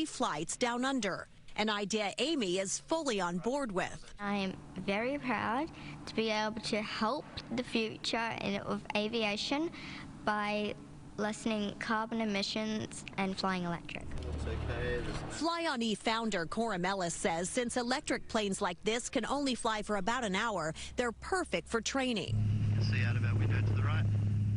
flights down under, an idea Amy is fully on board with. I'm very proud to be able to help the future of aviation by lessening carbon emissions and flying electric. Fly On E founder Cora Ellis says since electric planes like this can only fly for about an hour, they're perfect for training. You can see out of our window to the right.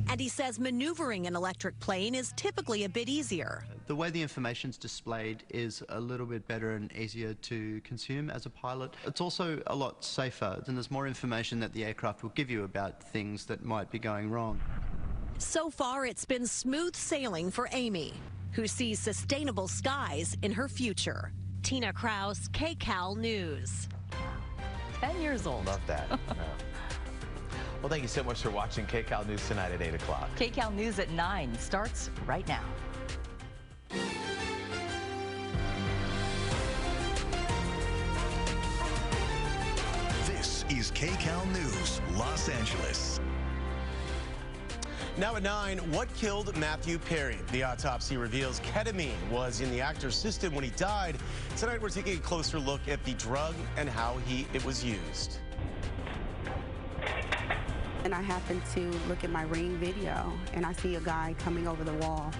And he says maneuvering an electric plane is typically a bit easier. The way the information's displayed is a little bit better and easier to consume as a pilot. It's also a lot safer, and there's more information that the aircraft will give you about things that might be going wrong. So far, it's been smooth sailing for Amy, who sees sustainable skies in her future. Tina Kraus, Kcal News. 10 years old. Love that. Well, thank you so much for watching Kcal News tonight at 8 o'clock. Kcal News at 9 starts right now. This is Kcal News, Los Angeles. Now at 9, what killed Matthew Perry? The autopsy reveals ketamine was in the actor's system when he died. Tonight we're taking a closer look at the drug and how it was used. And I happened to look at my Ring video, and I see a guy coming over the wall.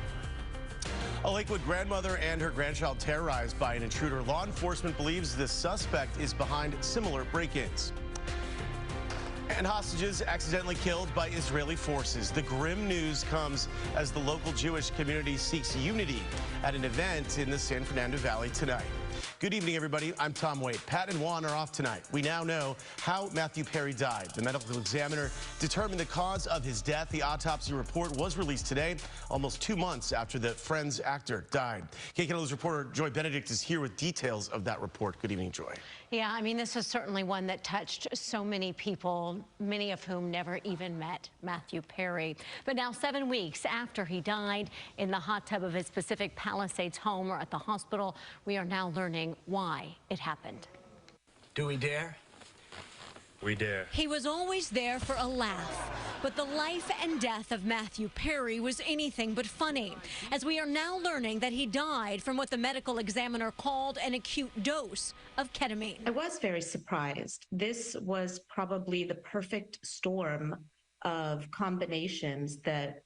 A Lakewood grandmother and her grandchild terrorized by an intruder. Law enforcement believes the suspect is behind similar break-ins. And hostages accidentally killed by Israeli forces. The grim news comes as the local Jewish community seeks unity at an event in the San Fernando Valley tonight. Good evening, everybody. I'm Tom Wade. Pat and Juan are off tonight. We now know how Matthew Perry died. The medical examiner determined the cause of his death. The autopsy report was released today, almost 2 months after the Friends actor died. KCAL News reporter Joy Benedict is here with details of that report. Good evening, Joy. Yeah, I mean, this is certainly one that touched so many people, many of whom never even met Matthew Perry. But now 7 weeks after he died in the hot tub of his Pacific Palisades home or at the hospital, we are now learning why it happened. Do we dare? We dare. He was always there for a laugh, but the life and death of Matthew Perry was anything but funny, as we are now learning that he died from what the medical examiner called an acute dose of ketamine. I was very surprised. This was probably the perfect storm of combinations that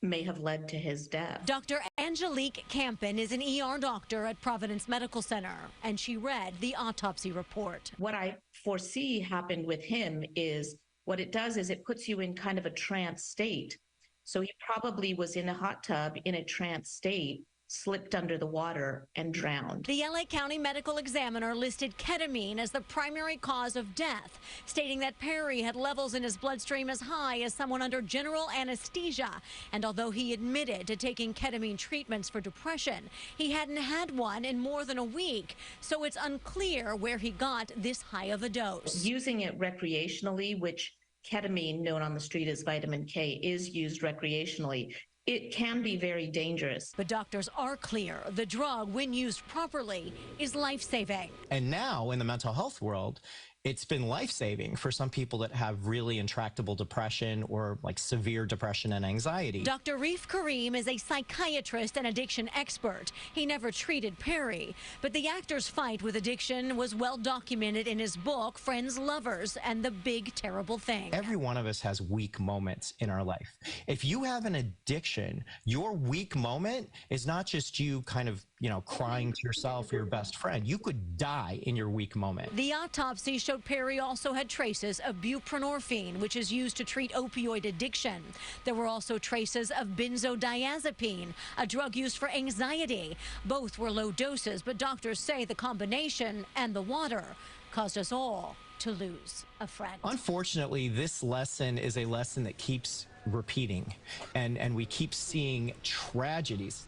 may have led to his death. Dr. Angelique Campen is an ER doctor at Providence Medical Center, and she read the autopsy report. What I foresee happened with him is what it does is it puts you in kind of a trance state. So he probably was in a hot tub in a trance state, slipped under the water and drowned. The LA County Medical Examiner listed ketamine as the primary cause of death, stating that Perry had levels in his bloodstream as high as someone under general anesthesia. And although he admitted to taking ketamine treatments for depression, he hadn't had one in more than a week. So it's unclear where he got this high of a dose. Using it recreationally, which ketamine, known on the street as vitamin K, is used recreationally, it can be very dangerous. But doctors are clear the drug, when used properly, is life-saving. And now in the mental health world, it's been life-saving for some people that have really intractable depression or like severe depression and anxiety. Dr. Reef Kareem is a psychiatrist and addiction expert. He never treated Perry, but the actor's fight with addiction was well documented in his book, Friends, Lovers, and the Big Terrible Thing. Every one of us has weak moments in our life. If you have an addiction, your weak moment is not just you kind of, crying to yourself or your best friend. You could die in your weak moment. The autopsy showed Perry also had traces of buprenorphine, which is used to treat opioid addiction. There were also traces of benzodiazepine, a drug used for anxiety. Both were low doses, but doctors say the combination and the water caused us all to lose a friend. Unfortunately, this lesson is a lesson that keeps repeating, and we keep seeing tragedies.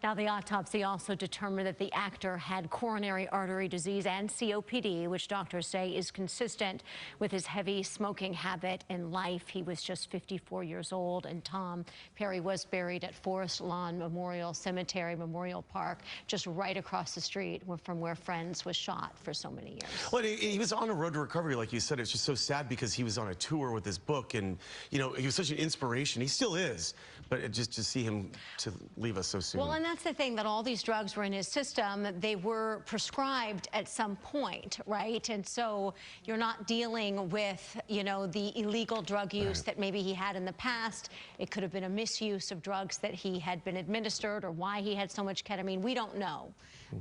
Now, the autopsy also determined that the actor had coronary artery disease and COPD, which doctors say is consistent with his heavy smoking habit in life. He was just 54 years old, and Tom Perry was buried at Forest Lawn Memorial Cemetery, Memorial Park, just right across the street from where Friends was shot for so many years. Well, he was on a road to recovery, like you said. It's just so sad because he was on a tour with his book, and, he was such an inspiration. He still is. But just to see him to leave us so soon. Well, and that's the thing, that all these drugs were in his system. They were prescribed at some point, right? And so you're not dealing with, you know, the illegal drug use that maybe he had in the past. It could have been a misuse of drugs that he had been administered, or why he had so much ketamine. We don't know.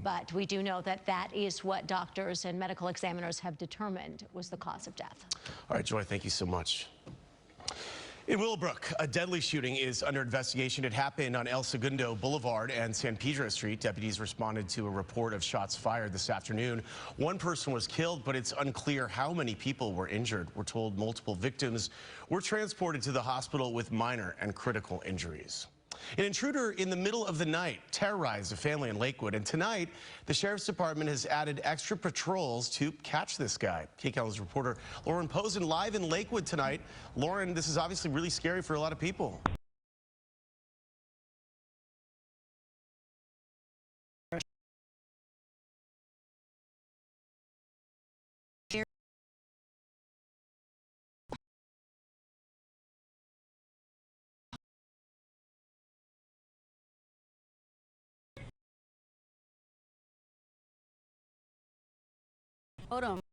But we do know that that is what doctors and medical examiners have determined was the cause of death. All right, Joy, thank you so much. In Willowbrook, a deadly shooting is under investigation. It happened on El Segundo Boulevard and San Pedro Street. Deputies responded to a report of shots fired this afternoon. One person was killed, but it's unclear how many people were injured. We're told multiple victims were transported to the hospital with minor and critical injuries. An intruder in the middle of the night terrorized a family in Lakewood, and tonight the Sheriff's Department has added extra patrols to catch this guy. KCAL's reporter Lauren Posen live in Lakewood tonight. Lauren, this is obviously really scary for a lot of people. Hold on.